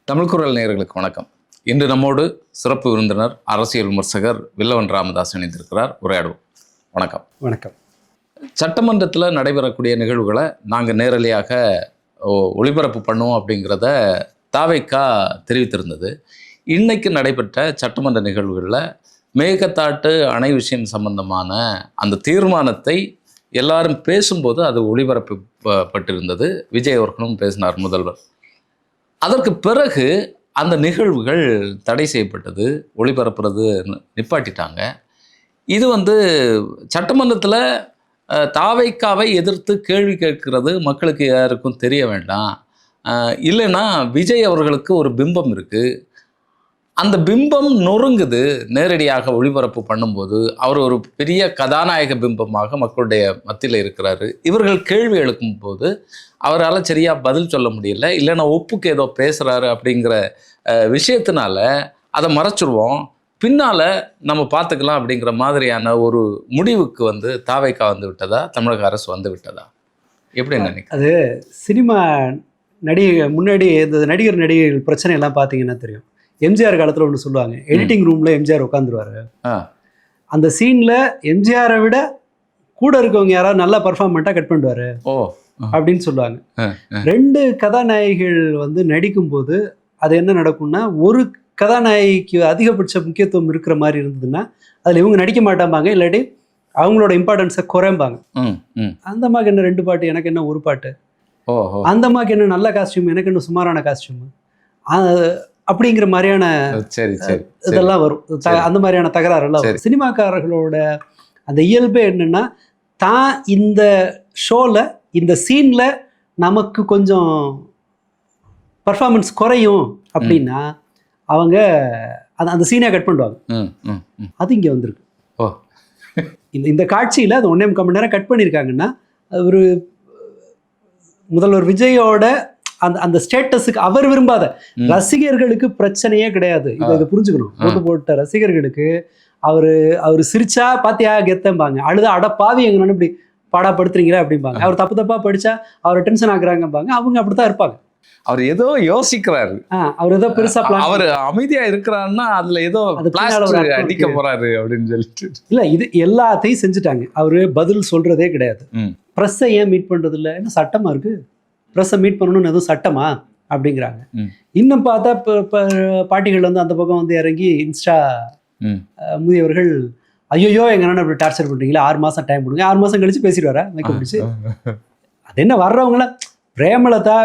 தமிழ் குரல் நேயர்களுக்கு வணக்கம். இன்று நம்மோடு சிறப்பு விருந்தினர் அரசியல் விமர்சகர் வில்லவன் ராமதாஸ் இணைந்திருக்கிறார். உரையாடுவோம். வணக்கம். வணக்கம். சட்டமன்றத்தில் நடைபெறக்கூடிய நிகழ்வுகளை நாங்கள் நேரடியாக ஒளிபரப்பு பண்ணுவோம் அப்படிங்கிறத தாவைக்கா தெரிவித்திருந்தது. இன்னைக்கு நடைபெற்ற சட்டமன்ற நிகழ்வுகளில் மேகதாட்டு அணை விஷயம் சம்பந்தமான அந்த தீர்மானத்தை எல்லாரும் பேசும்போது அது ஒளிபரப்பப்பட்டிருந்தது. விஜய் அவர்களும் பேசினார், முதல்வர். அதற்கு பிறகு அந்த நிகழ்வுகள் தடை செய்யப்பட்டது, ஒளிபரப்புறது நிப்பாட்டிட்டாங்க. இது சட்டமன்றத்தில் தாவைக்காவை எதிர்த்து கேள்வி கேட்கிறது மக்களுக்கு யாருக்கும் தெரிய வேண்டாம். இல்லைன்னா விஜய் அவர்களுக்கு ஒரு பிம்பம் இருக்குது, அந்த பிம்பம் நொறுங்குது. நேரடியாக ஒளிபரப்பு பண்ணும்போது அவர் ஒரு பெரிய கதாநாயக பிம்பமாக மக்களுடைய மத்தியில் இருக்கிறாரு. இவர்கள் கேள்வி எழுக்கும் போது அவரால் சரியாக பதில் சொல்ல முடியல, இல்லைன்னா ஒப்புக்கு ஏதோ பேசுகிறாரு அப்படிங்கிற விஷயத்தினால அதை மறைச்சிருவோம், பின்னால் நம்ம பார்த்துக்கலாம் அப்படிங்கிற மாதிரியான ஒரு முடிவுக்கு தாவைக்கா வந்து விட்டதா, தமிழக அரசு வந்து விட்டதா, எப்படி நினைக்கிறேன்? அது சினிமா முன்னாடி இந்த நடிகர்கள் பிரச்சனை எல்லாம் பார்த்தீங்கன்னா தெரியும். எம்ஜிஆர் காலத்தில் ஒன்று சொல்லுவாங்க, எடிட்டிங் ரூமில் எம்ஜிஆர் உட்காந்துருவாரு. அந்த சீனில் எம்ஜிஆரை விட கூட இருக்கவங்க யாராவது நல்லா பர்ஃபார்ம் பண்ணிட்டா கட் பண்ணுவார் அப்படின்னு சொல்லுவாங்க. ரெண்டு கதாநாயகிகள் நடிக்கும்போது அது என்ன நடக்கும்னா, ஒரு கதாநாயகிக்கு அதிகபட்ச முக்கியத்துவம் இருக்கிற மாதிரி இருந்ததுன்னா அதில் இவங்க நடிக்க மாட்டாம்பாங்க, இல்லாட்டி அவங்களோட இம்பார்ட்டன்ஸை குறைம்பாங்க. அந்த மாதிரி என்ன ரெண்டு பாட்டு, எனக்கு என்ன ஒரு பாட்டு, அந்த மாதிரி என்ன நல்ல காஸ்டியூம், எனக்கு என்ன சுமாரான காஸ்டியூம், அப்படிங்கிற மாதிரியான இதெல்லாம் வரும். அந்த மாதிரியான தகராறு எல்லாம் வரும். சினிமாக்காரர்களோட அந்த இயல்பே என்னன்னா, தான் இந்த ஷோல இந்த சீன்ல நமக்கு கொஞ்சம் பர்ஃபார்மன்ஸ் குறையும் அப்படின்னா அவங்க அந்த சீனை கட் பண்ணுவாங்க. அது இங்கே வந்திருக்கு. இந்த காட்சியில் அது 1.5 மணி நேரம் கட் பண்ணியிருக்காங்கன்னா, ஒரு முதல்வர் விஜயோட அந்த ஸ்டேட்டஸுக்கு அவர் விரும்பாத ரசிகர்களுக்கு பிரச்சனையே கிடையாது. இதை புரிஞ்சுக்கணும். ஓட்டு போட்ட ரசிகர்களுக்கு அவரு சிரிச்சா பாத்தியா கெத்தம்பாங்க, அழுதா அடப்பாவி எங்க இப்படி பாடாப்படுத்துறீங்களா அப்படிம்பாங்க. அவர் தப்பா படிச்சா அவரை டென்ஷன் ஆகுறாங்கம்பாங்க. அவங்க அப்படித்தான் இருப்பாங்க. அவர் ஏதோ யோசிக்கிறாரு, அவர் ஏதோ பெருசா அவர் அமைதியா இருக்கிறாருன்னா அதுல ஏதோ அடிக்க போறாரு அப்படின்னு சொல்லிட்டு இல்ல, இது எல்லாத்தையும் செஞ்சுட்டாங்க. அவரு பதில் சொல்றதே கிடையாது. பிரஸ்ஸை ஏன் மீட் பண்றது இல்லை, என்ன சட்டமா இருக்கு ப்ரெஸ்ஸை மீட் பண்ணணும்னு எதுவும் சட்டமா அப்படிங்கிறாங்க. இன்னும் பார்த்தா இப்போ பாட்டிகள் அந்த பக்கம் இறங்கி இன்ஸ்டா முதியவர்கள், ஐயோ எங்க அண்ணன் இப்படி டார்ச்சர் பண்ணுறீங்களா, 6 மாதம் டைம் கொடுங்க, 6 மாதம் கழிச்சு பேசிடுவாரா மேக்கப் பிடிச்சி. அது என்ன வர்றவங்கள பிரேமலதா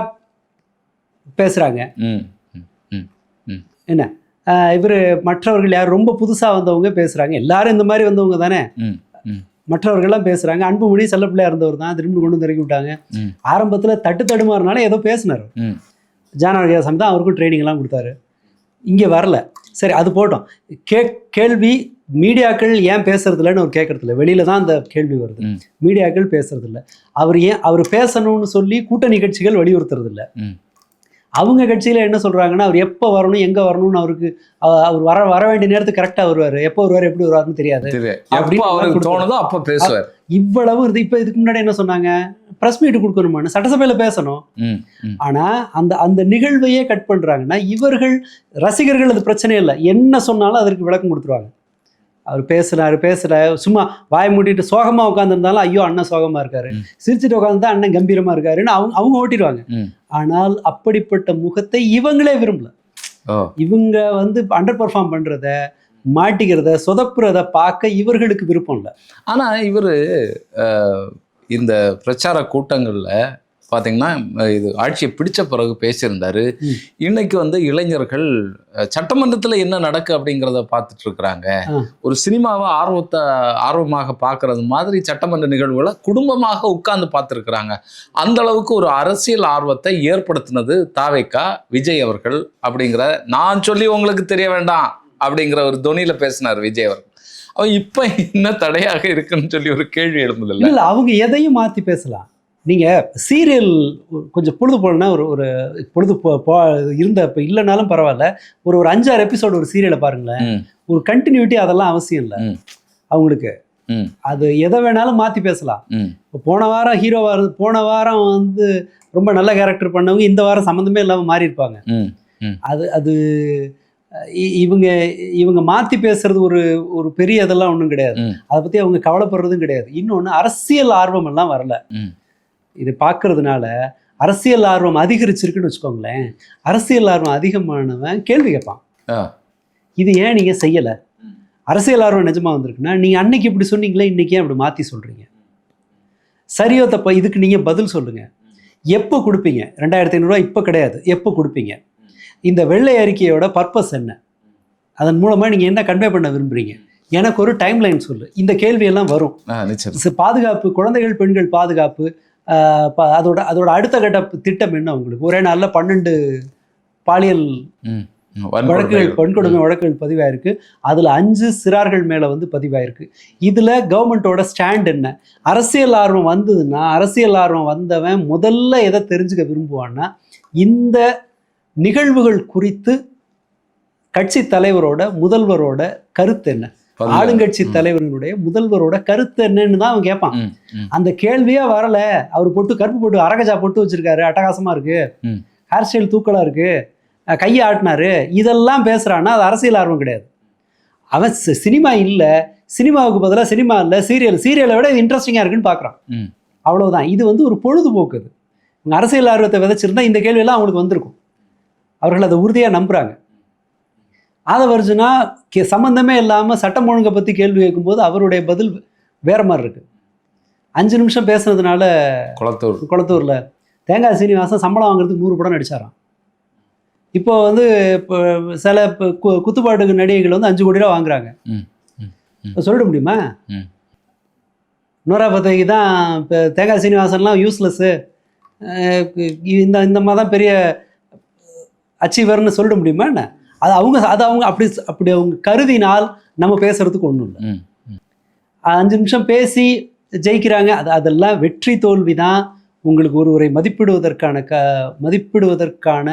பேசுகிறாங்க, என்ன இவர் மற்றவர்கள் யார் ரொம்ப புதுசாக வந்தவங்க பேசுகிறாங்க, எல்லாரும் இந்த மாதிரி வந்தவங்க தானே, மற்றவர்கள்லாம் பேசுறாங்க. அன்புமணி செல்ல பிள்ளையா இருந்தவர் தான், திரும்பி கொண்டு இறக்கி விட்டாங்க. ஆரம்பத்தில் தடுமாறினால ஏதோ பேசினார். ஜானகிதாசன் தான் அவருக்கும் ட்ரைனிங் எல்லாம் கொடுத்தாரு. இங்கே வரல, சரி அது போட்டோம். கேள்வி மீடியாக்கள் ஏன் பேசுறது இல்லைன்னு அவர் கேட்கறது இல்லை. வெளியில தான் அந்த கேள்வி வருது, மீடியாக்கள் பேசுறது இல்லை. அவர் பேசணும்னு சொல்லி கூட்டணி கட்சிகள் வலியுறுத்துறது இல்லை. அவங்க கட்சியில என்ன சொல்றாங்கன்னா, அவர் எப்போ வரணும் எங்க வரணும்னு அவருக்கு அவர் வர வேண்டிய நேரத்துக்கு கரெக்டா வருவாரு, எப்போ வருவாரு எப்படி வருவாருன்னு தெரியாது. இவ்வளவு இருந்து இப்ப இதுக்கு முன்னாடி என்ன சொன்னாங்க, பிரஸ் மீட் கொடுக்கணுமான்னு சட்டசபையில பேசணும். ஆனா அந்த நிகழ்வையே கட் பண்றாங்கன்னா இவர்கள் ரசிகர்கள் அது பிரச்சனை இல்லை, என்ன சொன்னாலும் அதற்கு விளக்கம் கொடுத்துருவாங்க. அவர் பேசுற சும்மா வாய் மூட்டிட்டு சோகமா உட்காந்துருந்தாலும் ஐயோ அண்ணன் சோகமா இருக்காரு, சிரிச்சுட்டு உட்காந்துதான் அண்ணன் கம்பீரமா இருக்காருன்னு அவங்க ஓட்டிடுவாங்க. ஆனால் அப்படிப்பட்ட முகத்தை இவங்களே விரும்பல. இவங்க அண்டர் பெர்ஃபார்ம் பண்றத, மாட்டிக்கிறத, சொதப்புறத பார்க்க இவர்களுக்கு விருப்பம் இல்லை. ஆனா இவரு இந்த பிரச்சார கூட்டங்கள்ல பார்த்தீங்கன்னா, இது ஆட்சியை பிடிச்ச பிறகு பேசியிருந்தாரு. இன்னைக்கு இளைஞர்கள் சட்டமன்றத்தில் என்ன நடக்கு அப்படிங்கிறத பார்த்துட்டு இருக்கிறாங்க. ஒரு சினிமாவை ஆர்வமாக பார்க்கறது மாதிரி சட்டமன்ற நிகழ்வுகளை குடும்பமாக உட்கார்ந்து பார்த்துருக்குறாங்க. அந்த அளவுக்கு ஒரு அரசியல் ஆர்வத்தை ஏற்படுத்தினது தாவைக்கா, விஜய் அவர்கள் அப்படிங்கிற, நான் சொல்லி உங்களுக்கு தெரிய வேண்டாம் அப்படிங்கிற ஒரு தொனியில பேசினார் விஜய் அவர்கள். அவன் இப்ப என்ன தடையாக இருக்குன்னு சொல்லி ஒரு கேள்வி எழுந்ததில்லை. இல்லை, அவங்க எதையும் மாற்றி பேசலாம். நீங்கள் சீரியல் கொஞ்சம் பொழுது போலன்னா ஒரு பொழுது இருந்த இப்போ இல்லைனாலும் பரவாயில்ல, ஒரு 5-6 எபிசோடு ஒரு சீரியலை பாருங்களேன். ஒரு கண்டினியூட்டி அதெல்லாம் அவசியம் இல்லை அவங்களுக்கு. அது எதை வேணாலும் மாற்றி பேசலாம். இப்போ போன வாரம் போன வாரம் ரொம்ப நல்ல கேரக்டர் பண்ணவங்க இந்த வாரம் சம்மந்தமே இல்லாமல் மாறி இருப்பாங்க. அது அது இவங்க இவங்க மாற்றி பேசுறது ஒரு பெரிய இதெல்லாம் ஒன்றும் கிடையாது. அதை பற்றி அவங்க கவலைப்படுறதும் கிடையாது. இன்னொன்று, அரசியல் ஆர்வம் எல்லாம் வரல. இது பார்க்கறதுனால அரசியல் ஆர்வம் அதிகரிச்சிருக்குன்னு வச்சுக்கோங்களேன். அரசியல் ஆர்வம் அதிகமானவன் கேள்வி கேட்பான், இது ஏன் நீங்கள் செய்யலை? அரசியல் ஆர்வம் நிஜமாக வந்திருக்குன்னா, நீங்கள் அன்னைக்கு இப்படி சொன்னீங்களே, இன்றைக்கி ஏன் அப்படி மாற்றி சொல்கிறீங்க? சரியோ தப்பா இதுக்கு நீங்கள் பதில் சொல்லுங்கள். எப்போ கொடுப்பீங்க? 2500 இப்போ கிடையாது, எப்போ கொடுப்பீங்க? இந்த வெள்ளை அறிக்கையோட பர்பஸ் என்ன? அதன் மூலமாக நீங்கள் என்ன கன்வே பண்ண விரும்புகிறீங்க? எனக்கு ஒரு டைம்லைன் சொல்லு. இந்த கேள்வியெல்லாம் வரும். பாதுகாப்பு, குழந்தைகள் பெண்கள் பாதுகாப்பு, அதோட அடுத்த கட்ட திட்டம் என்ன உங்களுக்கு? ஒரே நாளில் 12 பாலியல் வழக்குகள், வன்கொடுமை வழக்குகள் பதிவாயிருக்கு. அதில் 5 சிறார்கள் மேலே வந்து பதிவாயிருக்கு. இதில் கவர்மெண்ட்டோட ஸ்டாண்ட் என்ன? அரசியல் ஆர்வம் வந்ததுன்னா, அரசியல் ஆர்வம் வந்தவன் முதல்ல எதை தெரிஞ்சுக்க விரும்புவான்னா, இந்த நிகழ்வுகள் குறித்து கட்சி தலைவரோட, முதல்வரோட கருத்து என்ன, ஆளுங்கட்சி தலைவர்களுடைய முதல்வரோட கருத்து என்னன்னு தான் அவன் கேட்பான். அந்த கேள்வியே வரல. அவர் கருப்பு போட்டு அரகஜா போட்டு வச்சிருக்காரு, அட்டகாசமா இருக்கு, ஹேர் ஸ்டைல் தூக்கலா இருக்கு, கையை ஆட்டினாரு, இதெல்லாம் பேசுறான்னா அது அரசியல் ஆர்வம் கிடையாது. அவன் சினிமா இல்லை, சினிமாவுக்கு பதிலாக சினிமா இல்லை, சீரியலை விட இது இன்ட்ரெஸ்டிங்காக இருக்குன்னு பார்க்குறான். அவ்வளவுதான். இது வந்து ஒரு பொழுதுபோக்கு. இது உங்கள் அரசியல் ஆர்வத்தை விதைச்சிருந்தா இந்த கேள்வியெல்லாம் அவங்களுக்கு வந்திருக்கும். அவர்கள் அதை உறுதியாக நம்புகிறாங்க. ஆதவர்ஜுனா சம்மந்தமே இல்லாமல் சட்டம் ஒழுங்கை பற்றி கேள்வி கேட்கும்போது அவருடைய பதில் வேற மாதிரி இருக்கு. 5 நிமிஷம் பேசுனதுனால குளத்தூரில் தேங்காய் சீனிவாசன் சம்பளம் வாங்குறதுக்கு 100 படம் நடிச்சாராம். இப்போ வந்து இப்போ சில குத்துப்பாட்டுக்கு நடிகைகள் வந்து 5 கோடி ரூபா வாங்குறாங்க. சொல்லிட முடியுமா? நூறா பத்தகைக்கு தான் இப்போ தேங்காய் சீனிவாசன்லாம் யூஸ்லெஸ்ஸு, இந்த மாதிரி தான் பெரிய அச்சீவர்னு சொல்லிட முடியுமா என்ன? அது அவங்க அப்படி அவங்க கருதினால் நம்ம பேசுறதுக்கு ஒன்றும் இல்லை. 5 நிமிஷம் பேசி ஜெயிக்கிறாங்க. அதெல்லாம் வெற்றி தோல்வி தான். உங்களுக்கு ஒருவரை மதிப்பிடுவதற்கான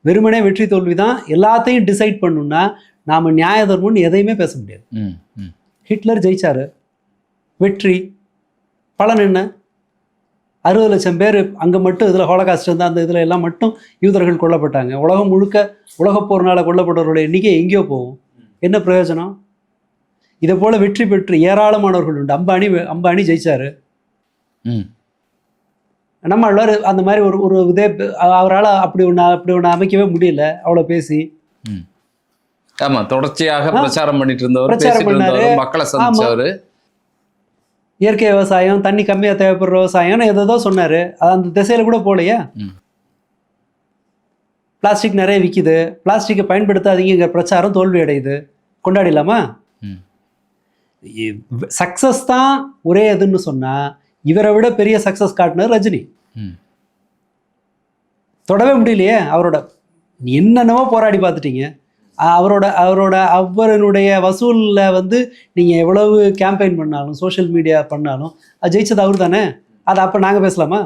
வெறுமனே வெற்றி தோல்வி தான். எல்லாத்தையும் டிசைட் பண்ணணும்னா நாம் நியாய தர்மம்னு எதையுமே பேச முடியாது. ஹிட்லர் ஜெயிச்சாரு, வெற்றி. பலன் என்ன? 60 லட்சம் பேர் அங்கே மட்டும், இதில் ஹோலோகாஸ்ட் வந்து அந்த இதில் எல்லாம் மட்டும் யூதர்கள் கொல்லப்பட்டாங்க. உலகம் முழுக்க உலகப்போர்னால் கொல்லப்பட்டவர்களுடைய எண்ணிக்கை எங்கேயோ போகும். என்ன பிரயோஜனம்? இதை போல் வெற்றி பெற்று ஏராளமானவர்கள் உண்டு. அம்பானி ஜெயிச்சாரு. நம்ம எல்லாரும் அந்த மாதிரி ஒரு இதே அவரால் அப்படி ஒன்று அமைக்கவே முடியல. அவ்வளோ பேசி தொடர்ச்சியாக பிரச்சாரம் பண்ணிட்டு இருந்தவர், மக்களை சந்திச்சவர், இயற்கை விவசாயம், தண்ணி கம்மியாக தேவைப்படுற விவசாயம்னு எதோ சொன்னார். அந்த திசையில் கூட போகலையா? பிளாஸ்டிக் நிறைய விற்கிது, பிளாஸ்டிக்கை பயன்படுத்தாதீங்கிற பிரச்சாரம் தோல்வி அடையுது. கொண்டாடிடலாமா? சக்ஸஸ் தான் ஒரே இதுன்னு சொன்னால் இவரை விட பெரிய சக்ஸஸ் காட்டினார் ரஜினி. தொடவே முடியலையே அவரோட. என்னென்னவோ போராடி பார்த்துட்டீங்க. அவருடைய வசூலில் வந்து நீங்கள் எவ்வளவு கேம்பெயின் பண்ணாலும், சோஷியல் மீடியா பண்ணாலும், அது ஜெயிச்சது அவர் தானே. அது அப்போ நாங்கள் பேசலாமா?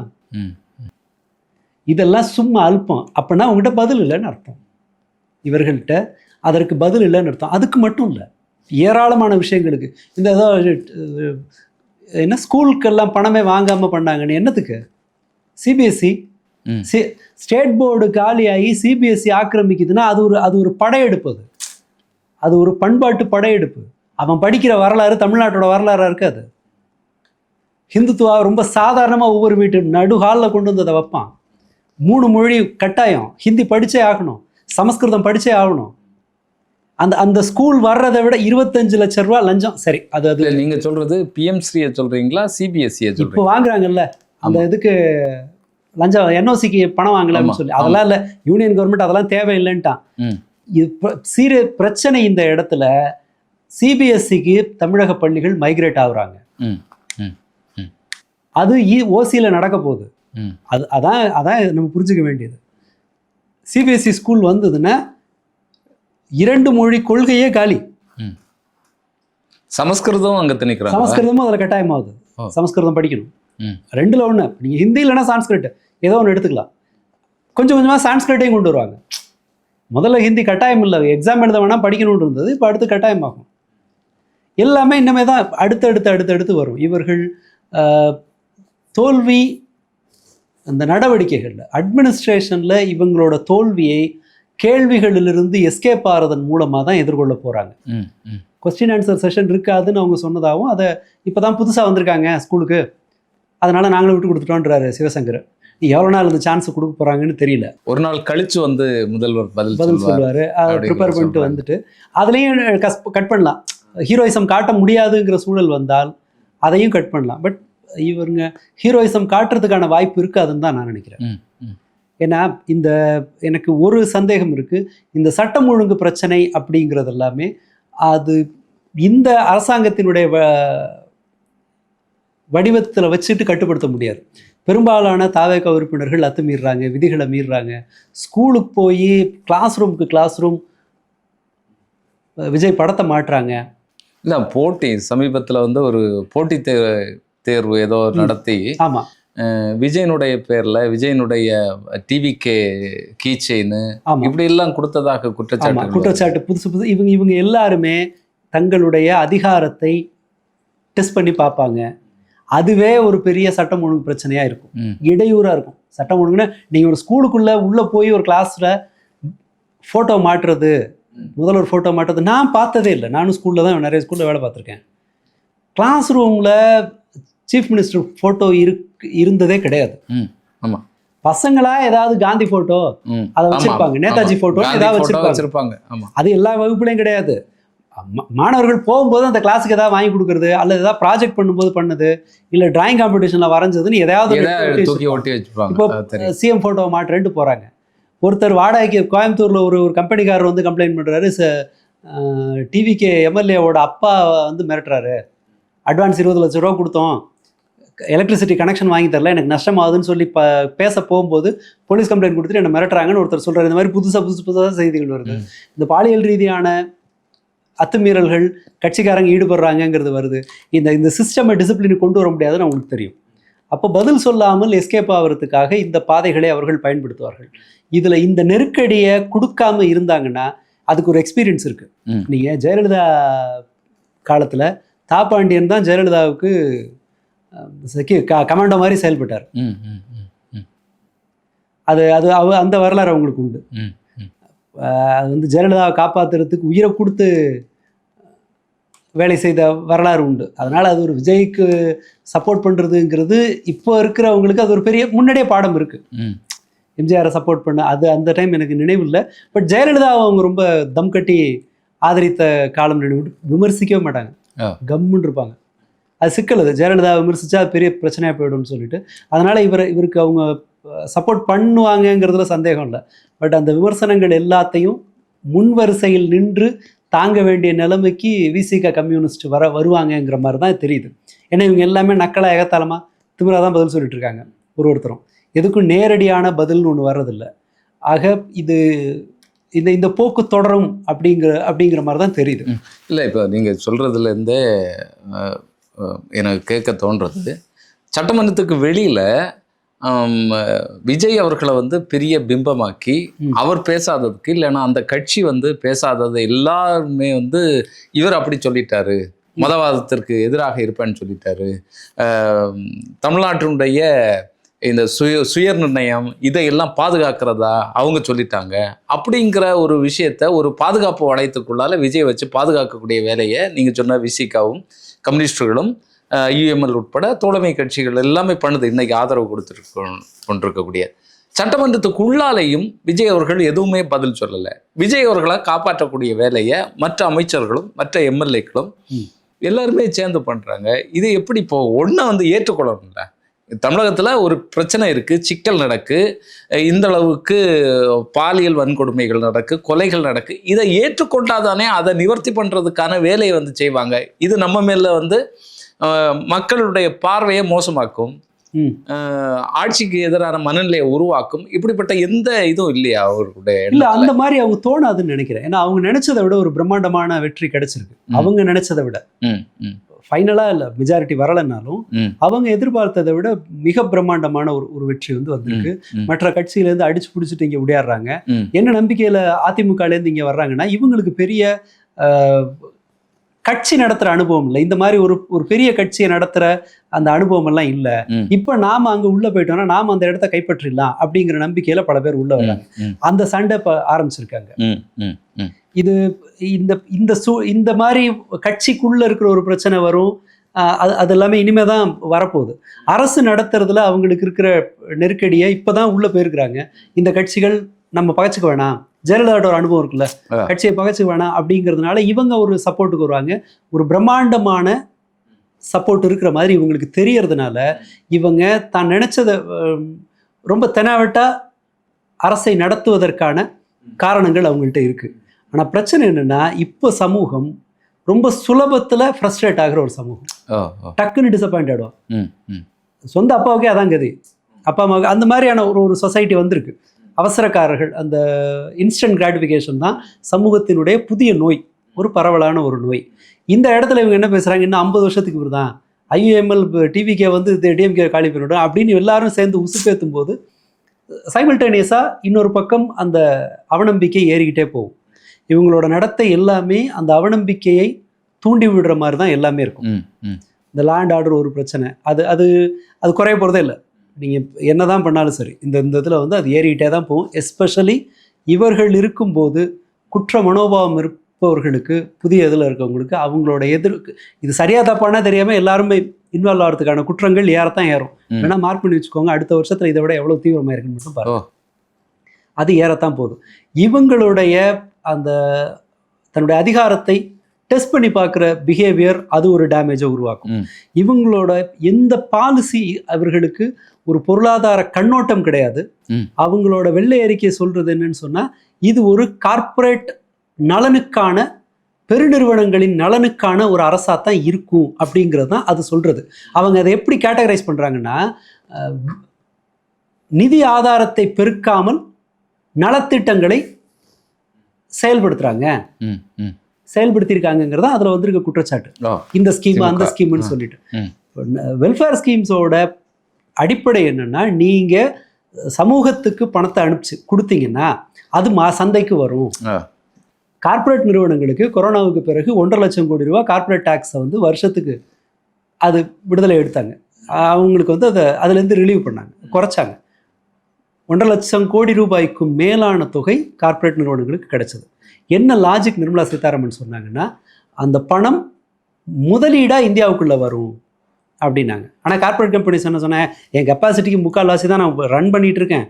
இதெல்லாம் சும்மா அல்பம். அப்படின்னா அவங்ககிட்ட பதில் இல்லைன்னு அர்த்தம். இவர்கள்ட்ட அதற்கு பதில் இல்லைன்னு அர்த்தம். அதுக்கு மட்டும் இல்லை, ஏராளமான விஷயங்களுக்கு. இந்த ஏதோ என்ன ஸ்கூலுக்கெல்லாம் பணமே வாங்காமல் பண்ணாங்கன்னு என்னத்துக்கு? சிபிஎஸ்சி ஸ்டேட் போர்டு காலியாகி சிபிஎஸ்சி ஆக்கிரமிக்குதுன்னா அது ஒரு படையெடுப்பு. அது ஒரு பண்பாட்டு படையெடுப்பு. அவன் படிக்கிற வரலாறு தமிழ்நாட்டோட வரலாறாக இருக்காது. ஹிந்துத்துவா ரொம்ப சாதாரணமாக ஒவ்வொரு வீட்டு நடுஹாலில் கொண்டு வந்து அதை வைப்பான். 3 மொழி கட்டாயம், ஹிந்தி படித்தே ஆகணும், சமஸ்கிருதம் படித்தே ஆகணும். அந்த ஸ்கூல் வர்றதை விட 25 லட்சம் ரூபா லஞ்சம். சரி, அது நீங்கள் சொல்கிறது பிஎம் ஸ்ரீயை சொல்கிறீங்களா, சிபிஎஸ்சியை சொல்கிறீங்க? இப்போ வாங்குறாங்கல்ல அந்த இதுக்கு லஞ்சம், என்ஓசிக்கு பணம் வாங்கலாம்னு சொல்லி. அதெல்லாம் இல்லை, யூனியன் கவர்மெண்ட் அதெல்லாம் தேவையில்லைன்ட்டான். இது பிரச்சனை. இந்த இடத்துல சிபிஎஸ்சிக்கு தமிழக பள்ளிகள் மைக்ரேட் ஆகுறாங்க. அது ஓசியில் நடக்க போகுது. அதான் நம்ம புரிஞ்சுக்க வேண்டியது. சிபிஎஸ்சி ஸ்கூல் வந்ததுன்னா 2 மொழி கொள்கையே காலி. சமஸ்கிருதம் அங்கே திணிக்கிறாங்க. சமஸ்கிருதமும் அதில் கட்டாயமாகுது. சமஸ்கிருதம் படிக்கணும். 2ல் 1. நீங்கள் ஹிந்தி இல்லைன்னா சான்ஸ்கிரிட் ஏதோ ஒன்று எடுத்துக்கலாம். கொஞ்சம் கொஞ்சமாக சான்ஸ்கிரிட்டையும் கொண்டு வருவாங்க. முதல்ல ஹிந்தி கட்டாயம் இல்லை, எக்ஸாம் எழுத வேணால் படிக்கணும்னு இருந்தது. இப்போ அடுத்து கட்டாயமாகும். எல்லாமே இன்னமே தான் அடுத்தடுத்து வரும். இவர்கள் தோல்வி அந்த நடவடிக்கைகளில், அட்மினிஸ்ட்ரேஷனில் இவங்களோட தோல்வியை கேள்விகளிலிருந்து எஸ்கேப் ஆகிறதன் மூலமாக தான் எதிர்கொள்ள போகிறாங்க. கொஸ்டின் ஆன்சர் செஷன் இருக்காதுன்னு அவங்க சொன்னதாகவும், அதை இப்போ தான் புதுசாக வந்திருக்காங்க ஸ்கூலுக்கு, அதனால் நாங்களும் விட்டு கொடுத்துட்டோன்றாரு சிவசங்கர். எவ்வளோ நாள் அந்த சான்ஸ் கொடுக்க போகிறாங்கன்னு தெரியல. ஒரு நாள் கழிச்சு வந்து முதல்வர் பதில் சொல்லுவார். அதை ப்ரிப்பேர் பண்ணிட்டு வந்துட்டு அதுலேயும் கட் பண்ணலாம். ஹீரோயிசம் காட்ட முடியாதுங்கிற சூழல் வந்தால் அதையும் கட் பண்ணலாம். பட் இவருங்க ஹீரோயிசம் காட்டுறதுக்கான வாய்ப்பு இருக்காதுன்னு தான் நான் நினைக்கிறேன். ஏன்னா எனக்கு ஒரு சந்தேகம் இருக்குது. இந்த சட்டம் ஒழுங்கு பிரச்சனை அப்படிங்கிறது எல்லாமே அது இந்த அரசாங்கத்தினுடைய வடிவத்தில் வச்சுட்டு கட்டுப்படுத்த முடியாது. பெரும்பாலான தாவேக உறுப்பினர்கள் அத்துமீறாங்க, விதிகளை மீறுறாங்க. ஸ்கூலுக்கு போய் கிளாஸ் ரூம் விஜய் படத்தை மாட்டுறாங்க. இல்லை, போட்டி சமீபத்தில் வந்து ஒரு போட்டி தேர்வு ஏதோ நடத்தி, ஆமாம், விஜயனுடைய பேர்ல விஜயனுடைய டிவிகே கீ செயின் இப்படி எல்லாம் கொடுத்ததாக குற்றச்சாட்டு புதுசு இவங்க எல்லாருமே தங்களுடைய அதிகாரத்தை டெஸ்ட் பண்ணி பார்ப்பாங்க. அதுவே ஒரு பெரிய சட்டம் ஒழுங்கு பிரச்சனையா இருக்கும், இடையூறா இருக்கும். சட்டம் ஒழுங்குன்னா நீங்க ஒரு ஸ்கூலுக்குள்ள உள்ள போய் ஒரு கிளாஸ்ல போட்டோ மாட்டுறது, முதல்வர் போட்டோ மாட்டுறது நான் பார்த்ததே இல்லை. நானும் ஸ்கூல்ல தான் நிறைய ஸ்கூல்ல வேலை பார்த்துருக்கேன். கிளாஸ் ரூம்ல சீஃப் மினிஸ்டர் போட்டோ இருந்ததே கிடையாது. ஆமாம், பசங்களா ஏதாவது காந்தி போட்டோ அதை வச்சிருப்பாங்க, நேதாஜி போட்டோ ஏதாவது வச்சிருப்பாங்க. அது எல்லா வகுப்புலையும் கிடையாது. மாணவர்கள் போகும்போது அந்த கிளாஸுக்கு ஏதாவது வாங்கி கொடுக்கறது, அல்லது ஏதாவது ப்ராஜெக்ட் பண்ணும்போது பண்ணது, இல்லை டிராயிங் காம்படிஷன்ல வரைஞ்சதுன்னு எதையாவது இப்போ சிஎம் போட்டோ மாட்டுறேன்ட்டு போறாங்க. ஒருத்தர் வாடகைக்கு கோயம்புத்தூர்ல ஒரு கம்பெனிக்காரர் வந்து கம்ப்ளைண்ட் பண்றாரு, டிவிகே எம்எல்ஏவோட அப்பா வந்து மிரட்டுறாரு, அட்வான்ஸ் 20 லட்சம் ரூபா கொடுத்தோம், எலக்ட்ரிசிட்டி கனெக்ஷன் வாங்கி தரல, எனக்கு நஷ்டமாகுதுன்னு சொல்லி பேச போகும்போது போலீஸ் கம்ப்ளைண்ட் கொடுத்துட்டு என்ன மிரட்டுறாங்கன்னு ஒருத்தர் சொல்றாரு. இந்த மாதிரி புதுசாக செய்திகள் வருது. இந்த பாலியல் ரீதியான அத்துமீறல்கள் கட்சிக்காரங்க ஈடுபடுறாங்கங்கிறது வருது. இந்த சிஸ்டமை டிசிப்ளின் கொண்டு வர முடியாதுன்னு அவங்களுக்கு தெரியும். அப்போ பதில் சொல்லாமல் எஸ்கேப் ஆகிறதுக்காக இந்த பாதைகளை அவர்கள் பயன்படுத்துவார்கள். இதுல இந்த நெருக்கடியை கொடுக்காம இருந்தாங்கன்னா அதுக்கு ஒரு எக்ஸ்பீரியன்ஸ் இருக்கு. நீங்க ஜெயலலிதா காலத்துல தாப்பாண்டியன் தான் ஜெயலலிதாவுக்கு கமாண்டோ மாதிரி செயல்பட்டார். அந்த வரலாறு அவங்களுக்கு உண்டு. அது வந்து ஜெயலலிதாவை காப்பாற்றுறதுக்கு உயிரை கொடுத்து வேலை செய்த வரலாறு உண்டு. அதனால அது ஒரு விஜய்க்கு சப்போர்ட் பண்றதுங்கிறது இப்போ இருக்கிறவங்களுக்கு அது ஒரு பெரிய முன்னாடியே பாடம் இருக்கு. எம்ஜிஆரை சப்போர்ட் பண்ண அது அந்த டைம் எனக்கு நினைவு இல்லை. பட் ஜெயலலிதாவை அவங்க ரொம்ப தம் கட்டி ஆதரித்த காலம் நினைவு, விமர்சிக்கவே மாட்டாங்க, கம்முன்னு இருப்பாங்க. அது சிக்கல். அது ஜெயலலிதா விமர்சிச்சா அது பெரிய பிரச்சனையாக போய்டும்னு சொல்லிட்டு, அதனால இவருக்கு அவங்க சப்போர்ட் பண்ணுவாங்கங்கிறதுல சந்தேகம் இல்லை. பட் அந்த விமர்சனங்கள் எல்லாத்தையும் முன் வரிசையில் நின்று தாங்க வேண்டிய நிலைமைக்கு விசிக கம்யூனிஸ்ட் வருவாங்கங்கிற மாதிரி தான் தெரியுது. ஏன்னா இவங்க எல்லாமே நக்கலாக எகத்தாளமாக திமிராக தான் பதில் சொல்லிட்டு இருக்காங்க. ஒருத்தரும் எதுக்கும் நேரடியான பதில்னு ஒன்று வர்றதில்லை. ஆக இந்த போக்கு தொடரும் அப்படிங்கிற மாதிரி தான் தெரியுது. இல்லை, இப்போ நீங்கள் சொல்கிறதுலேருந்தே எனக்கு கேட்க தோன்றது, சட்டமன்றத்துக்கு வெளியில் விஜய் அவர்களை வந்து பெரிய பிம்பமாக்கி அவர் பேசாததுக்கு, இல்லைன்னா அந்த கட்சி வந்து பேசாதது எல்லாருமே வந்து இவர் அப்படி சொல்லிட்டாரு, மதவாதத்திற்கு எதிராக இருப்பேன்னு சொல்லிட்டாரு, தமிழ்நாட்டினுடைய இந்த சுய நிர்ணயம் இதையெல்லாம் பாதுகாக்கிறதா அவங்க சொல்லிட்டாங்க அப்படிங்கிற ஒரு விஷயத்த ஒரு பாதுகாப்பு வளையத்துக்குள்ளால விஜய் வச்சு பாதுகாக்கக்கூடிய வேலையை நீங்கள் சொன்ன விசிகாவும் கம்யூனிஸ்டுகளும் யூஎம்எல் உட்பட தோழமை கட்சிகள் எல்லாமே பண்ணுது. இன்னைக்கு ஆதரவு கொண்டிருக்கக்கூடிய சட்டமன்றத்துக்குள்ளாலையும் விஜய் அவர்கள் எதுவுமே பதில் சொல்லலை. விஜய் அவர்களை காப்பாற்றக்கூடிய வேலையை மற்ற அமைச்சர்களும் மற்ற எம்எல்ஏக்களும் எல்லாருமே சேர்ந்து பண்ணுறாங்க. இது எப்படி இப்போ ஒன்றை வந்து ஏற்றுக்கொள்ளணும்ல? தமிழகத்தில் ஒரு பிரச்சனை இருக்குது, சிக்கல் நடக்கு, இந்த அளவுக்கு பாலியல் வன்கொடுமைகள் நடக்கு, கொலைகள் நடக்கு. இதை ஏற்றுக்கொண்டாதானே அதை நிவர்த்தி பண்ணுறதுக்கான வேலையை வந்து செய்வாங்க. இது நம்ம மேலே வந்து மக்களுடைய பார்வையை மோசமாக்கும், ஆட்சிக்கு எதிரான மனநிலையை உருவாக்கும். இப்படிப்பட்ட எந்த இதுவும் இல்லையா அவர்களுடைய? இல்லை, அந்த மாதிரி அவங்க தோணாதுன்னு நினைக்கிறேன். ஏன்னா அவங்க நினைச்சதை விட ஒரு பிரம்மாண்டமான வெற்றி கிடைச்சிருக்கு. அவங்க நினைச்சதை விட ஃபைனலாக இல்லை, மெஜாரிட்டி வரலைன்னாலும் அவங்க எதிர்பார்த்ததை விட மிக பிரம்மாண்டமான ஒரு வெற்றி வந்து வந்திருக்கு. மற்ற கட்சியிலேருந்து அடிச்சு பிடிச்சிட்டு இங்கே விளையாடுறாங்க. என்ன நம்பிக்கையில் அதிமுகலேருந்து இங்கே வர்றாங்கன்னா, இவங்களுக்கு பெரிய கட்சி நடத்துற அனுபவம் இல்லை. இந்த மாதிரி ஒரு பெரிய கட்சியை நடத்துற அந்த அனுபவம் எல்லாம் இல்லை. இப்ப நாம அங்க உள்ள போயிட்டோம்னா நாம அந்த இடத்த கைப்பற்றிடலாம் அப்படிங்கிற நம்பிக்கையில பல பேர் உள்ள வராங்க. அந்த சண்டை இப்ப ஆரம்பிச்சிருக்காங்க. இது இந்த மாதிரி கட்சிக்குள்ள இருக்கிற ஒரு பிரச்சனை வரும். அது எல்லாமே இனிமே தான் வரப்போகுது. அரசு நடத்துறதுல அவங்களுக்கு இருக்கிற நெருக்கடியை இப்பதான் உள்ள போயிருக்கிறாங்க. இந்த கட்சிகள் நம்ம பகச்சுக்க வேணாம், ஜெயலலிதாவோட ஒரு அனுபவம் இருக்குல்ல, கட்சியை பகச்சுக்க வேணாம் அப்படிங்கிறதுனால இவங்க ஒரு சப்போர்ட்டுக்கு வருவாங்க. ஒரு பிரம்மாண்டமான சப்போர்ட் இருக்கிற மாதிரி இவங்களுக்கு தெரியறதுனால இவங்க தான் நினைச்சதை ரொம்ப தெனாவட்டா அரசை நடத்துவதற்கான காரணங்கள் அவங்கள்ட்ட இருக்கு. ஆனா பிரச்சனை என்னன்னா, இப்போ சமூகம் ரொம்ப சுலபத்துல ஃப்ரஸ்ட்ரேட் ஆகிற ஒரு சமூகம். டக்குன்னு டிசப்பாயிண்ட் ஆயிடும். சொந்த அப்பாவுக்கே அதான் கதி. அப்பா அம்மாவுக்கு அந்த மாதிரியான ஒரு சொசைட்டி வந்திருக்கு. அவசரக்காரர்கள், அந்த இன்ஸ்டன்ட் கிராட்டிஃபிகேஷன் தான் சமூகத்தினுடைய புதிய நோய், ஒரு பரவலான ஒரு நோய். இந்த இடத்துல இவங்க என்ன பேசுறாங்க, இன்னும் 50 வருஷத்துக்கு இவர் தான் ஐயுஎம்எல் டிவிக்கே வந்து டிஎம்கே காலி பண்ணிவிடும் அப்படின்னு எல்லாரும் சேர்ந்து உசுப்பேற்றும் போது சைமல்டேனியஸாக இன்னொரு பக்கம் அந்த அவநம்பிக்கை ஏறிக்கிட்டே போகும். இவங்களோட நடத்தை எல்லாமே அந்த அவநம்பிக்கையை தூண்டி விடுற மாதிரி தான் எல்லாமே இருக்கும். இந்த லேண்ட் ஆர்டர் ஒரு பிரச்சனை, அது அது அது குறைய போகிறதே இல்லை. நீங்கள் என்ன தான் பண்ணாலும் சரி, இந்த இதில் வந்து அது ஏறிக்கிட்டே தான் போகும். எஸ்பெஷலி இவர்கள் இருக்கும்போது குற்ற மனோபாவம் இருப்பவர்களுக்கு, புதிய இதில் இருக்கவங்களுக்கு அவங்களோட இது சரியாக தப்பானா தெரியாமல் எல்லாருமே இன்வால்வ் ஆகிறதுக்கான குற்றங்கள் ஏறத்தான் ஏறும். வேணா மார்க் பண்ணி வச்சுக்கோங்க, அடுத்த வருஷத்தில் இதை விட எவ்வளோ தீவிரமாக இருக்குன்னு மட்டும் பாருங்க. அது ஏறத்தான் போதும். இவங்களுடைய அந்த தன்னுடைய அதிகாரத்தை டெஸ்ட் பண்ணி பார்க்குற பிஹேவியர் அது ஒரு டேமேஜை உருவாக்கும். இவங்களோட எந்த பாலிசி அவர்களுக்கு ஒரு பொருளாதார கண்ணோட்டம் கிடையாது. அவங்களோட வெள்ளை அறிக்கை சொல்றது என்னன்னு சொன்னா, இது ஒரு கார்ப்பரேட் நலனுக்கான, பெருநிறுவனங்களின் நலனுக்கான ஒரு அரசாத்தான் இருக்கும் அப்படிங்கிறது தான் அது சொல்றது. அவங்க அதை எப்படி கேட்டகரைஸ் பண்றாங்கன்னா, நிதி ஆதாரத்தை பெருக்காமல் நலத்திட்டங்களை செயல்படுத்துறாங்க, செயல்படுத்தியிருக்காங்கிறதா அதில் வந்திருக்க குற்றச்சாட்டு. இந்த ஸ்கீம் அந்த ஸ்கீம்னு சொல்லிட்டு வெல்ஃபேர் ஸ்கீம்ஸோட அடிப்படை என்னன்னா, நீங்க சமூகத்துக்கு பணத்தை அனுப்பிச்சு கொடுத்தீங்கன்னா அது சந்தைக்கு வரும். கார்ப்பரேட் நிறுவனங்களுக்கு கொரோனாவுக்கு பிறகு 1.5 லட்சம் கோடி ரூபாய் கார்ப்பரேட் டாக்ஸை வந்து வருஷத்துக்கு அது விடுதலை எடுத்தாங்க. அவங்களுக்கு வந்து அதை அதுலேருந்து ரிலீவ் பண்ணாங்க, குறைச்சாங்க. 1.5 லட்சம் கோடி ரூபாய்க்கும் மேலான தொகை கார்ப்பரேட் நிறுவனங்களுக்கு கிடைச்சது. என்ன லாஜிக் நிர்மலா சீதாராமன் சொன்னாங்கன்னா, அந்த பணம் முதலீடாக இந்தியாவுக்குள்ளே வரும் அப்படின்னாங்க. ஆனால் கார்ப்பரேட் கம்பெனிஸ் என்ன சொன்னேன், என் கெப்பாசிட்டிக்கு 3/4 தான் நான் ரன் பண்ணிட்டு இருக்கேன்,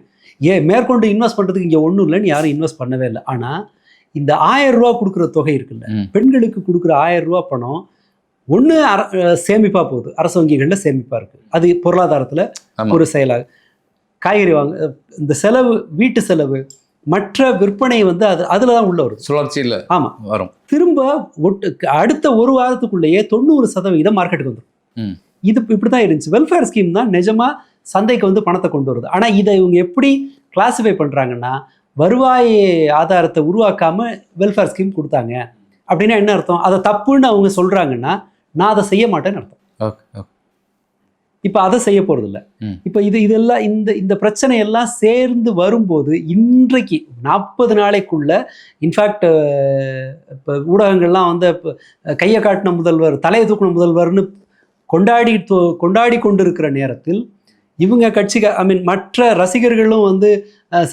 மேற்கொண்டு இன்வெஸ்ட் பண்ணுறதுக்கு இங்கே ஒன்றும் இல்லைன்னு யாரும் இன்வெஸ்ட் பண்ணவே இல்லை. ஆனால் இந்த 1000 ரூபா கொடுக்குற தொகை இருக்குல்ல, பெண்களுக்கு கொடுக்குற 1000 ரூபா பணம் ஒன்று சேமிப்பாக போகுது, அரசு வங்கிகளில் சேமிப்பாக இருக்குது. அது பொருளாதாரத்தில் ஒரு செயலாக. காய்கறி வாங்க, இந்த செலவு, வீட்டு செலவு, மற்ற விற்பனை வந்து அதில் தான் உள்ள வருது, சுழற்சியில். ஆமாம், வரும். திரும்ப அடுத்த ஒரு வாரத்துக்குள்ளேயே 90% மார்க்கெட்டுக்கு வந்துடும். இது இப்படி தான் இருந்துச்சு. வெல்ஃபேர் ஸ்கீம் தான் நிஜமாக சந்தைக்கு வந்து பணத்தை கொண்டு வருது. ஆனால் இதை இவங்க எப்படி கிளாஸிஃபை பண்ணுறாங்கன்னா, வருவாய் ஆதாரத்தை உருவாக்காம வெல்ஃபேர் ஸ்கீம் கொடுத்தாங்க அப்படின்னா என்ன அர்த்தம்? அதை தப்புன்னு அவங்க சொல்கிறாங்கன்னா நான் அதை செய்ய மாட்டேன்னு அர்த்தம். இப்போ அதை செய்ய போகிறது இல்லை. இப்போ இதெல்லாம் இந்த பிரச்சனையெல்லாம் சேர்ந்து வரும்போது இன்றைக்கு 40 நாளைக்குள்ள, இன்ஃபேக்ட் இப்போ ஊடகங்கள்லாம் வந்து கையை காட்டின முதல்வர், தலையை தூக்கின முதல்வர்னு கொண்டாடி கொண்டு இருக்கிற நேரத்தில் இவங்க கட்சிக்கு மற்ற ரசிகர்களும் வந்து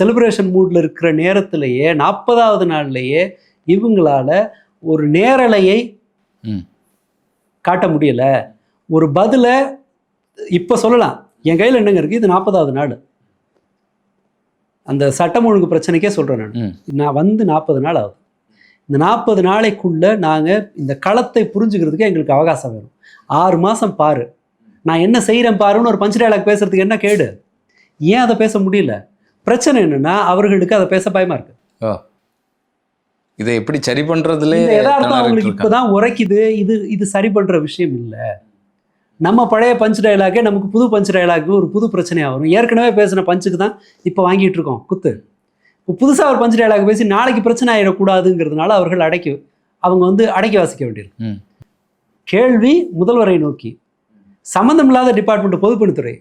செலிப்ரேஷன் மூடில் இருக்கிற நேரத்திலேயே 40வது நாள்லேயே இவங்களால ஒரு நேரலையை காட்ட முடியல. ஒரு பதிலை இப்போ சொல்லலாம், என் கையில் என்னங்க இருக்குது, இது 40வது நாள், அந்த சட்டம் ஒழுங்கு பிரச்சனைக்கே சொல்கிறேன் நான் வந்து 40 நாள் ஆகுது. இந்த 40 நாளைக்குள்ளே நாங்கள் இந்த களத்தை புரிஞ்சுக்கிறதுக்கு எங்களுக்கு அவகாசம் வேணும். 6 மாதம் பாரு, நான் என்ன செய்கிறேன் பாருன்னு ஒரு பஞ்ச் டயலாக் பேசுறதுக்கு என்ன கேடு? ஏன் அதை பேச முடியல? பிரச்சனை என்னன்னா, அவர்களுக்கு அதை பேச பயமா இருக்கு. இதை எப்படி சரி பண்றதுல யதார்த்தம் அவங்களுக்கு இப்போதான் உரைக்குது. இது சரி பண்ற விஷயம் இல்லை. நம்ம பழைய பஞ்ச் டயலாக்கே நமக்கு புது பஞ்ச் டயலாக்கு ஒரு புது பிரச்சனையாக வரும். ஏற்கனவே பேசின பஞ்சுக்கு தான் இப்போ வாங்கிட்டு இருக்கோம் குத்து. இப்போ புதுசாக ஒரு பஞ்ச் டயலாக் பேசி நாளைக்கு பிரச்சனை ஆகிடக்கூடாதுங்கிறதுனால அவர்கள் அவங்க வந்து அடக்கி வாசிக்க வேண்டியிருக்கு. கேள்வி முதல்வரை நோக்கி, சம்மந்தம் இல்லாத டிபார்ட்மெண்ட் பொதுப்பணித்துறை,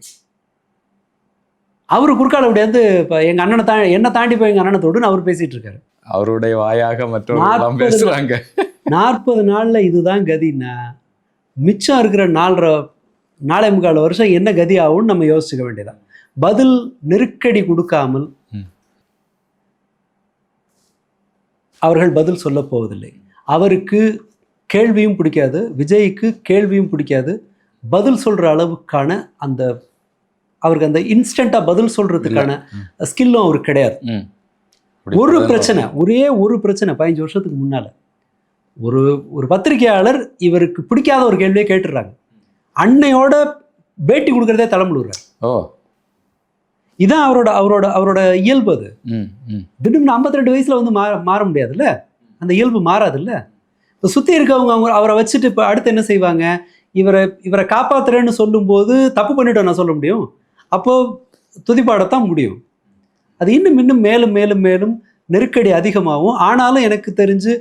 அவரு குறுக்கால அப்படியே இப்போ எங்கள் அண்ணனை என்ன தாண்டி போய் எங்கள் அண்ணனை தொடுன்னு அவர் பேசிட்டு இருக்காரு. அவருடைய வாயாக மற்றவங்க பேசுறாங்க. 40 நாளில் இதுதான் கதின்னா மிச்சம் இருக்கிற 4.25 வருஷம் என்ன கதி ஆகும்னு நம்ம யோசிச்சுக்க வேண்டியதான். பதில் நெருக்கடி கொடுக்காமல் அவர்கள் பதில் சொல்ல போவதில்லை. அவருக்கு கேள்வியும் பிடிக்காது, விஜய்க்கு கேள்வியும் பிடிக்காது. பதில் சொல்கிற அளவுக்கான அந்த அவருக்கு அந்த இன்ஸ்டண்ட்டாக பதில் சொல்கிறதுக்கான ஸ்கில்லும் அவருக்கு கிடையாது. ஒரு பிரச்சனை, ஒரே ஒரு பிரச்சனை 15 வருஷத்துக்கு முன்னால் ஒரு பத்திரிகையாளர் இவருக்கு பிடிக்காத ஒரு கேள்வியை கேட்டுடுறாங்க. அன்னையோட பேட்டி கொடுக்குறதே தலைமுழுறாரு. இதான் அவரோட அவரோட அவரோட இயல்பு. அது திடீர்னு 52 வயசுல வந்து மாற முடியாதுல்ல, அந்த இயல்பு மாறாதுல்ல. இப்போ சுற்றி இருக்கவங்க அவரை வச்சுட்டு இப்போ அடுத்து என்ன செய்வாங்க, இவரை காப்பாத்துறேன்னு சொல்லும்போது தப்பு பண்ணிட்டோம் நான் சொல்ல முடியும், அப்போது துதிப்பாடத்தான் முடியும். அது இன்னும் மேலும் மேலும் மேலும் நெருக்கடி அதிகமாகும். ஆனாலும் எனக்கு தெரிஞ்சு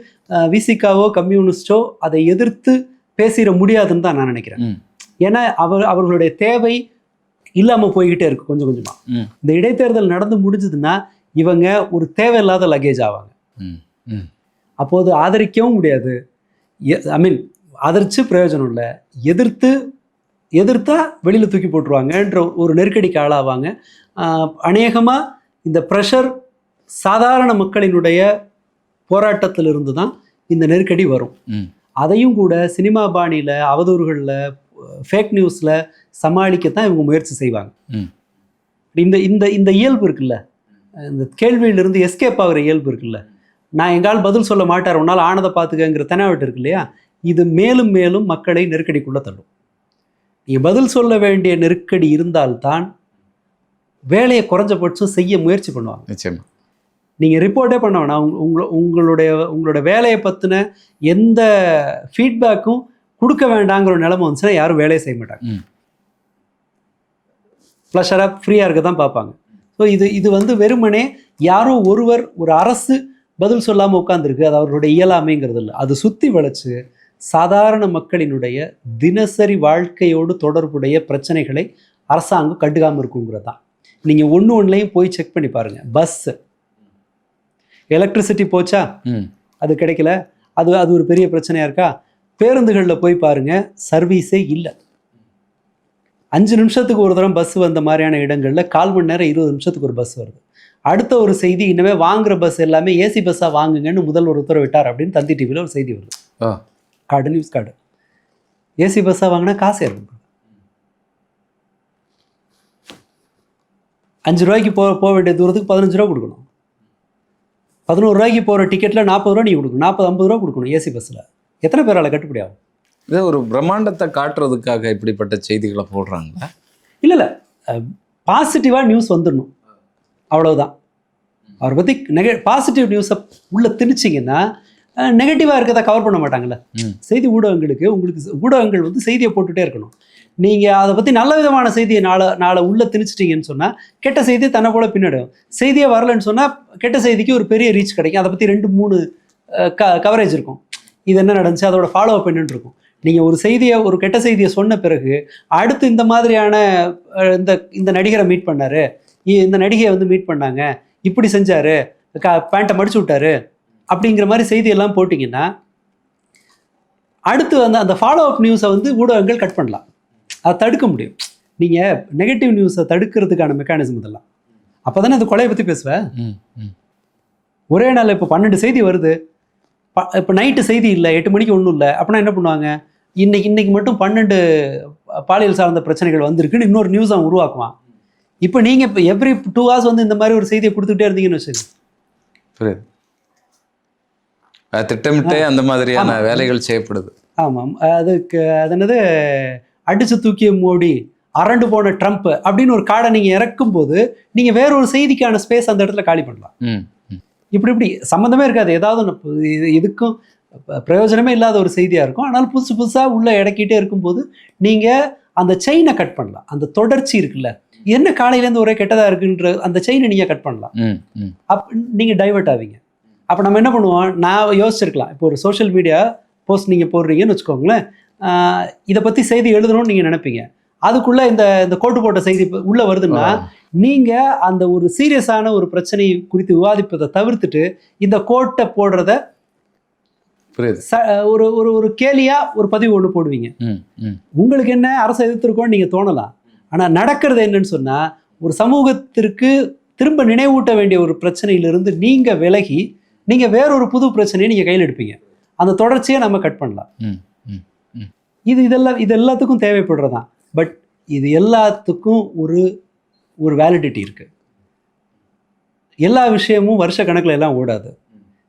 விசிகாவோ கம்யூனிஸ்டோ அதை எதிர்த்து பேசிட முடியாதுன்னு தான் நான் நினைக்கிறேன். ஏன்னா அவர்களுடைய தேவை இல்லாமல் போய்கிட்டே இருக்கு கொஞ்சம் கொஞ்சமாக. இந்த இடைத்தேர்தல் நடந்து முடிஞ்சதுன்னா இவங்க ஒரு தேவையில்லாத லக்கேஜ் ஆவாங்க. அப்போது ஆதரிக்கவும் முடியாது. ஐ மீன் ஆதரிச்சு பிரயோஜனம் இல்லை, எதிர்த்தா வெளியில் தூக்கி போட்டுருவாங்கன்ற ஒரு நெருக்கடிக்கு ஆளாவாங்க. அநேகமாக இந்த ப்ரெஷர் சாதாரண மக்களினுடைய போராட்டத்திலிருந்து தான் இந்த நெருக்கடி வரும். அதையும் கூட சினிமா பாணியில், அவதூறுகளில், ஃபேக் நியூஸில் சமாளிக்கத்தான் இவங்க முயற்சி செய்வாங்க. இந்த இந்த இந்த இயல்பு இருக்குல்ல, இந்த கேள்வியிலிருந்து எஸ்கேப் ஆகிற இயல்பு இருக்குல்ல, நான் எங்கால் பதில் சொல்ல மாட்டார் உன்னால் ஆனதை பார்த்துக்கங்கிற தெனாவட்டு இருக்கு இல்லையா, இது மேலும் மேலும் மக்களை நெருக்கடிக்குள்ளே தள்ளும். நீங்கள் பதில் சொல்ல வேண்டிய நெருக்கடி இருந்தால்தான் வேலையை குறைஞ்சபட்சம் செய்ய முயற்சி பண்ணுவாங்க. நிச்சயமா நீங்கள் ரிப்போர்ட்டே பண்ண வேணாம், உங்களோட வேலையை பற்றின எந்த ஃபீட்பேக்கும் கொடுக்க வேண்டாங்கிற ஒரு நிலைமை வந்துச்சுன்னா யாரும் வேலையை செய்ய மாட்டாங்க. ப்ளஷராக ஃப்ரீயாக இருக்க தான் பார்ப்பாங்க. ஸோ இது வந்து வெறுமனே யாரோ ஒரு அரசு பதில் சொல்லாமல் உட்காந்துருக்கு, அது அவர்களுடைய இயலாமைங்கிறது இல்லை. அது சுற்றி வளைச்சு சாதாரண மக்களினுடைய தினசரி வாழ்க்கையோடு தொடர்புடைய பிரச்சனைகளை அரசாங்கம் கண்டுக்காமல் இருக்குங்கிறது தான். நீங்கள் ஒன்றுலையும் போய் செக் பண்ணி பாருங்கள். பஸ்ஸு, எலக்ட்ரிசிட்டி போச்சா, அது கிடைக்கல, அது ஒரு பெரிய பிரச்சனையாக இருக்கா. பேருந்துகளில் போய் பாருங்கள், சர்வீஸே இல்லை. 5 நிமிஷத்துக்கு ஒரு தரம் பஸ் வந்த மாதிரியான இடங்களில் 1/4 மணி நேரம் 20 நிமிஷத்துக்கு ஒரு பஸ் வருது. அடுத்த ஒரு செய்தி, இனிமே வாங்குற பஸ் எல்லாமே ஏசி பஸ்ஸாக வாங்குங்கன்னு முதல்வர் உத்தரவிட்டார் அப்படின்னு தந்தி டிவியில் ஒரு செய்தி வருது. Card, news card. ஏசி பஸ்ஸாக வாங்கினா காசு இருக்கும். 5 ரூபாய்க்கு போக வேண்டிய தூரத்துக்கு 15 ரூபா கொடுக்கணும். 11 ரூபாய்க்கு போகிற டிக்கெட்டில் 40 ரூபா நீ கொடுக்கணும், 40-50 ரூபா கொடுக்கணும் ஏசி பஸ்ஸில். எத்தனை பேரால் கட்டுப்படி ஆகும்? இதை ஒரு பிரம்மாண்டத்தை காட்டுறதுக்காக இப்படிப்பட்ட செய்திகளை போடுறாங்களா? இல்லை, பாசிட்டிவாக நியூஸ் வந்துடணும், அவ்வளவுதான். அவரை பற்றி பாசிட்டிவ் நியூஸை உள்ளே திணிச்சிங்கன்னா நெகட்டிவாக இருக்கிறத கவர் பண்ண மாட்டாங்கல்ல. செய்தி ஊடகங்கள் வந்து செய்தியை போட்டுகிட்டே இருக்கணும். நீங்கள் அதை பற்றி நல்ல விதமான செய்தியை நாளை உள்ளே திணிச்சிட்டிங்கன்னு சொன்னால் கெட்ட செய்தி தன்னை போல பின்னடும். செய்தியே வரலன்னு சொன்னால் கெட்ட செய்திக்கு ஒரு பெரிய ரீச் கிடைக்கும். அதை பற்றி 2-3 கவரேஜ் இருக்கும். இது என்ன நடந்துச்சு, அதோட ஃபாலோ அப் என்னன்னு இருக்கும். நீங்கள் ஒரு கெட்ட செய்தியை சொன்ன பிறகு அடுத்து இந்த மாதிரியான இந்த நடிகரை மீட் பண்ணாரு, இந்த நடிகையை வந்து மீட் பண்ணாங்க, இப்படி செஞ்சாரு, பேண்ட்டை மடிச்சு விட்டாரு அப்படிங்கிற மாதிரி செய்தியெல்லாம் போட்டிங்கன்னா அடுத்து அந்த ஃபாலோ அப் நியூஸை வந்து ஊடகங்கள் கட் பண்ணலாம், அதை தடுக்க முடியும். நீங்கள் நெகட்டிவ் நியூஸை தடுக்கிறதுக்கான மெக்கானிசம் இதெல்லாம். அப்போ தானே அந்த கொலையை பற்றி பேசுவேன். ஒரே நாள் இப்போ 12 செய்தி வருது, இப்போ நைட்டு செய்தி இல்லை, 8 மணிக்கு ஒன்றும் இல்லை அப்படின்னா என்ன பண்ணுவாங்க, இன்னைக்கு மட்டும் 12 பாலியல் சார்ந்த பிரச்சனைகள் வந்திருக்குன்னு இன்னொரு நியூஸ் அவன் உருவாக்குவான். இப்போ நீங்கள் இப்போ எவ்ரி 2 hours வந்து இந்த மாதிரி ஒரு செய்தியை கொடுத்துக்கிட்டே இருந்தீங்கன்னு வச்சுக்கோங்க. புரியுது, திட்டமிட்டே அந்த மாதிரியான வேலைகள் செய்யப்படுது. ஆமாம், அதுக்கு அது என்னது, அடிச்சு தூக்கிய மோடி, அரண்டு போன ட்ரம்ப் அப்படின்னு ஒரு கார்டை நீங்கள் இறக்கும்போது நீங்கள் வேற ஒரு செய்திக்கான ஸ்பேஸ் அந்த இடத்துல காலி பண்ணலாம். இப்படி சம்மந்தமே இருக்காது, ஏதாவது இதுக்கும் பிரயோஜனமே இல்லாத ஒரு செய்தியாக இருக்கும். ஆனால் புதுசாக உள்ளே இறக்கிட்டே இருக்கும்போது நீங்கள் அந்த செயினை கட் பண்ணலாம். அந்த தொடர்ச்சி இருக்குல்ல, என்ன காலையிலேருந்து ஒரே கெட்டதாக இருக்குன்ற அந்த செயினை நீங்கள் கட் பண்ணலாம். நீங்கள் டைவர்ட் ஆவீங்க. அப்போ நம்ம என்ன பண்ணுவோம், நான் யோசிச்சிருக்கலாம், இப்போ ஒரு சோஷியல் மீடியா போஸ்ட் நீங்கள் போடுறீங்கன்னு வச்சுக்கோங்களேன், இதை பற்றி செய்தி எழுதணும்னு நீங்கள் நினைப்பீங்க. அதுக்குள்ளே இந்த கோட்டு போட்ட செய்தி உள்ளே வருதுன்னா நீங்கள் அந்த ஒரு சீரியஸான ஒரு பிரச்சனை குறித்து விவாதிப்பதை தவிர்த்துட்டு இந்த கோட்டை போடுறத புரியுது. ஒரு ஒரு ஒரு கேலியா ஒரு பதிவு ஒன்று போடுவீங்க. உங்களுக்கு என்ன அரசை எதிர்த்திருக்கோன்னு நீங்க தோணலாம். ஆனா நடக்கிறது என்னன்னு சொன்னா, ஒரு சமூகத்திற்கு திரும்ப நினைவூட்ட வேண்டிய ஒரு பிரச்சனையிலிருந்து நீங்க விலகி நீங்க வேறொரு புது பிரச்சனையை நீங்க கையில் எடுப்பீங்க. அந்த தொடர்ச்சியை நம்ம கட் பண்ணலாம். இது எல்லாத்துக்கும் தேவைப்படுறதான். பட் இது எல்லாத்துக்கும் ஒரு ஒரு வேலிடிட்டி இருக்கு. எல்லா விஷயமும் வருஷ கணக்கில் எல்லாம் ஓடாது.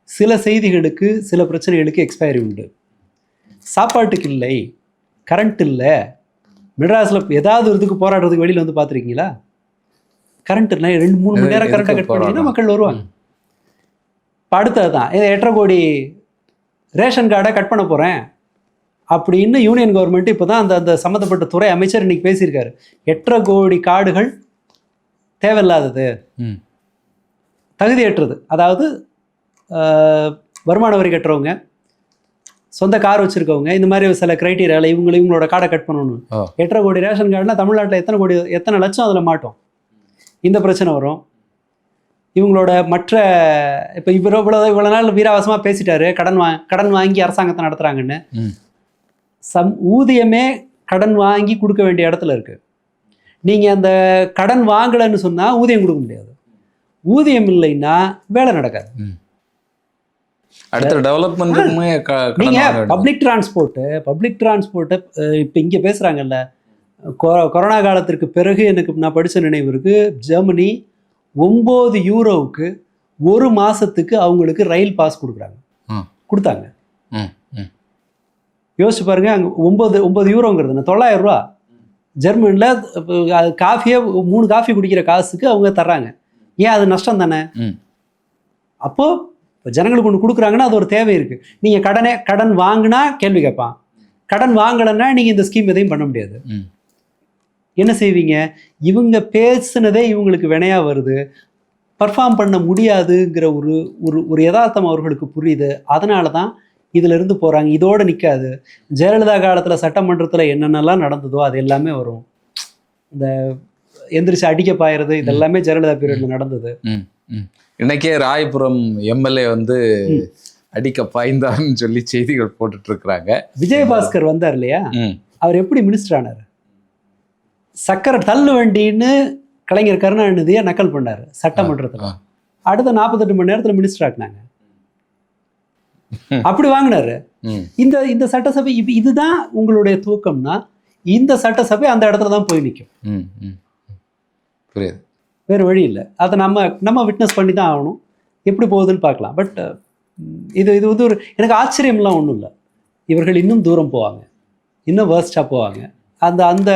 சில செய்திகளுக்கு சில பிரச்சனைகளுக்கு எக்ஸ்பைரி உண்டு. சாப்பாட்டுக்கு இல்லை, கரண்ட் இல்லை. மெட்ராஸில் ஏதாவது ஒரு இதுக்கு போராடுறதுக்கு வெளியில் வந்து பார்த்துருக்கீங்களா? கரண்ட் இல்லை, 2-3 மணி நேரம் கரண்ட்டை கட் பண்ணிங்கன்னா மக்கள் வருவாங்க. இப்போ அடுத்தது தான் 8.5 கோடி ரேஷன் கார்டை கட் பண்ண போகிறேன் அப்படின்னு யூனியன் கவர்மெண்ட் இப்போ தான் அந்த சம்மந்தப்பட்ட துறை அமைச்சர் இன்னைக்கு பேசியிருக்காரு. 8.5 கோடி கார்டுகள் தேவையில்லாதது, தகுதியற்றது. அதாவது வருமான வரி கட்டுறவங்க, சொந்த கார் வச்சுருக்கவங்க, இந்த மாதிரி சில க்ரைட்டீரியாவில் இவங்களோட கார்டை கட் பண்ணணும். 8.5 கோடி ரேஷன் கார்டுனா தமிழ்நாட்டில் எத்தனை லட்சம் அதில் மாட்டோம். இந்த பிரச்சனை வரும். இவங்களோட மற்ற இப்போ இவ்வளோ நாள் வீராவாசமாக பேசிட்டாரு, கடன் வாங்கி அரசாங்கத்தை நடத்துகிறாங்கன்னு. ஊதியமே கடன் வாங்கி கொடுக்க வேண்டிய இடத்துல இருக்குது. நீங்கள் அந்த கடன் வாங்கலைன்னு சொன்னால் ஊதியம் கொடுக்க முடியாது. ஊதியம் இல்லைன்னா வேலை நடக்காது. அடுத்த டெவலப்மெண்ட்டுக்குமே நீங்கள் பப்ளிக் டிரான்ஸ்போர்ட்டு இப்போ இங்கே பேசுகிறாங்கல்ல, கொரோனா காலத்திற்கு பிறகு எனக்கு நான் படித்த நினைவு இருக்குது. ஜெர்மனி 9 யூரோவுக்கு ஒரு மாதத்துக்கு அவங்களுக்கு ரயில் பாஸ் கொடுத்தாங்க. யோசிச்சு பாருங்க, அங்கே 9 யூரோங்கிறது 900 ரூபா. ஜெர்மனியில் காஃபியை 3 காஃபி குடிக்கிற காசுக்கு அவங்க தர்றாங்க. ஏன் அது நஷ்டம் தானே? அப்போது ஜனங்களுக்கு ஒன்று கொடுக்குறாங்கன்னா அது ஒரு தேவை இருக்குது. நீங்கள் கடன் வாங்கினா கேள்வி கேட்பான், கடன் வாங்கலைன்னா நீங்கள் இந்த ஸ்கீம் எதையும் பண்ண முடியாது. என்ன செய்வீங்க? இவங்க பேசுனதே இவங்களுக்கு வினையாக வருது, பர்ஃபார்ம் பண்ண முடியாதுங்கிற ஒரு யதார்த்தம் அவர்களுக்கு புரியுது. அதனால தான் இதிலிருந்து போகிறாங்க. இதோடு நிற்காது. ஜெயலலிதா காலத்தில் சட்டமன்றத்தில் என்னென்னலாம் நடந்ததோ அது எல்லாமே வரும். இந்த எந்திரிச்சு அடிக்க பாயிறது இதெல்லாமே ஜெயலலிதா பீரியட்ல நடந்தது. இன்னைக்கே ராயபுரம் எம்எல்ஏ வந்து அடிக்க பாய்ந்தான்னு சொல்லி செய்திகள் போட்டுட்டு இருக்கிறாங்க. விஜயபாஸ்கர் வந்தார் இல்லையா, அவர் எப்படி மினிஸ்டர் ஆனார்? சக்கரை தள்ளு வண்டின்னு கலைஞர் கருணாநிதியை நக்கல் பண்ணார் சட்டமன்றத்தில். அடுத்த 48 மணி நேரத்தில் மினிஸ்டர் ஆக்குனாங்க. அப்படி வாங்கினாரு. இந்த சட்டசபை இதுதான் உங்களுடைய தூக்கம்னா, இந்த சட்டசபை அந்த இடத்துல தான் போய் நிற்கும். புரியுது, வேறு வழி இல்லை. அதை நம்ம விட்னஸ் பண்ணி தான் ஆகணும். எப்படி போகுதுன்னு பார்க்கலாம். பட் இது வந்து ஒரு எனக்கு ஆச்சரியம்லாம் ஒன்றும் இல்லை. இவர்கள் இன்னும் தூரம் போவாங்க, இன்னும் வேர்ஸ்டாக போவாங்க. அந்த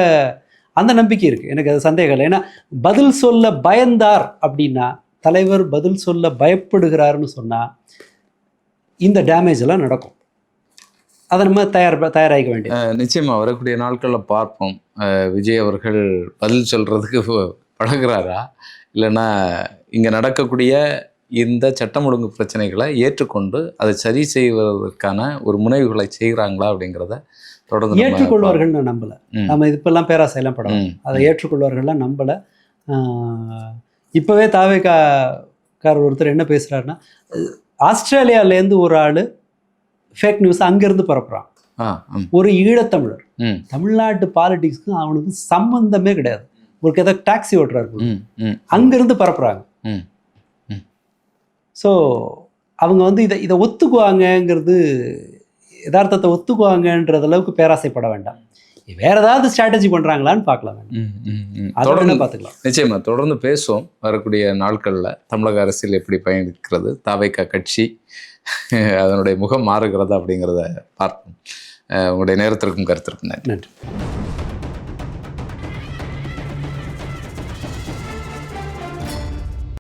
அந்த நம்பிக்கை இருக்குது எனக்கு. அது சந்தேகம் இல்லை. ஏன்னா பதில் சொல்ல பயந்தார் அப்படின்னா, தலைவர் பதில் சொல்ல பயப்படுகிறாருன்னு சொன்னால் இந்த டேமேஜ் எல்லாம் நடக்கும். அதை நம்ம தயாராக வேண்டியது. நிச்சயமாக வரக்கூடிய நாட்களில் பார்ப்போம். விஜய் அவர்கள் பதில் சொல்கிறதுக்கு பழகிறாரா, இல்லைன்னா இங்கே நடக்கக்கூடிய இந்த சட்டம் ஒழுங்கு பிரச்சனைகளை ஏற்றுக்கொண்டு அதை சரி செய்வதற்கான ஒரு முனைவுகளை செய்கிறாங்களா அப்படிங்கிறத தொடர்ந்து ஏற்றுக்கொள்வார்கள். நான் நம்பலை. நம்ம இப்பெல்லாம் பேராசையெல்லாம் படம் அதை ஏற்றுக்கொள்வார்கள்லாம் நம்பலை. இப்போவே தாவேக்காரர் ஒருத்தர் என்ன பேசுகிறாருன்னா, ஆஸ்திரேலியாவிலேருந்து ஒரு ஆள் ஃபேக் நியூஸ் அங்கேருந்து பரப்புகிறான். ஒரு ஈழத்தமிழர் தமிழ்நாட்டு பாலிடிக்ஸ்க்கு அவனுக்கு சம்பந்தமே கிடையாது. ஒரு ஏதோ டாக்ஸி ஓட்டுறாரு, அங்கேருந்து பரப்புகிறாங்க. ஸோ அவங்க வந்து இதை ஒத்துக்குவாங்கங்கிறது, யதார்த்தத்தை ஒத்துக்குவாங்கன்றது அளவுக்கு பேராசைப்பட வேண்டாம். வேற ஏதாவது ஸ்ட்ராட்டஜி பண்றாங்களான்னு பார்க்கலாம். தொடர்ந்து பார்த்துக்கலாம். நிச்சயமா தொடர்ந்து பேசுவோம். வரக்கூடிய நாட்களில் தமிழக அரசியல் எப்படி பயணிக்கிறது, தாவேகா கட்சி அதனுடைய முகம் மாறுகிறதா அப்படிங்கிறத பார்ப்போம். உங்களுடைய நேரத்திற்கும் கருத்திற்கும் நன்றி.